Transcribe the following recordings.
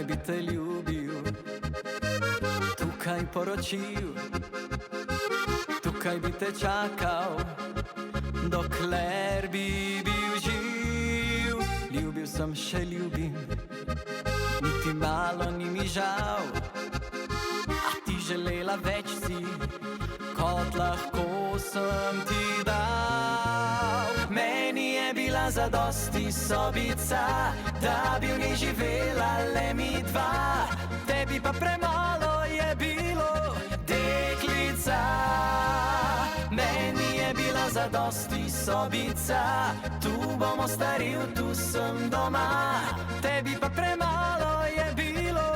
Tukaj bi te ljubil, tukaj poročil, tukaj bi te čakal, dokler bi bil živ. Ljubil sem, še ljubim, niti malo ni mi žal. A ti želela več si, kot lahko sem ti dal. Meni je bila zadosti sobica, da bi v njej živela le mi dva. Tebi pa premalo je bilo, deklica. Meni je bila zadosti sobica, tu bom ostaril, tu sem doma. Tebi pa premalo je bilo,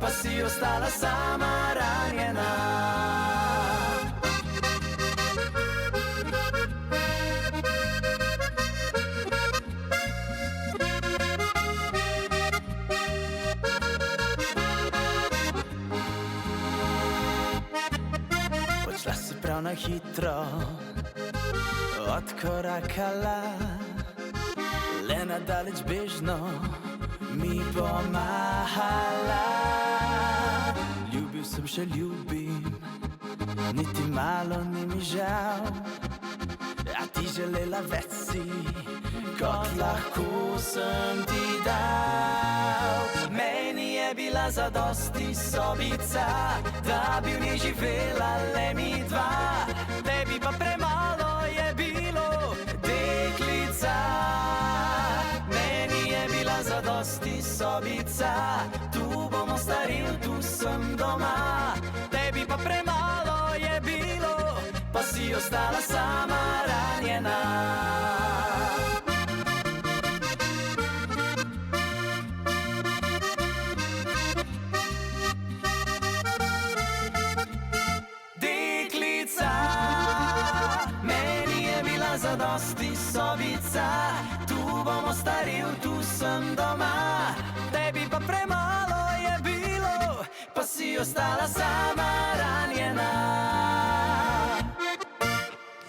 pa si ostala sama ranjena. Odšla si prav na hitro, odkorakala, le nadaleč bežno mi pomahala. Ljubil sem, še ljubim, niti malo ni mi žal. A ti želela več si, kot lahko sem ti dal. Meni je bila zadosti sobica, da bi v njej živela le mi dva. Tebi pa premalo je bilo, deklica. Meni je bila zadosti sobica, tu bom ostaril, tu sem doma. Tebi pa premalo je bilo, pa si ostala sama ranjena. Deklica, meni je bila zadosti sobica, tu bom ostaril, tu sem doma. Tebi pa premalo je bilo, pa si ostala sama.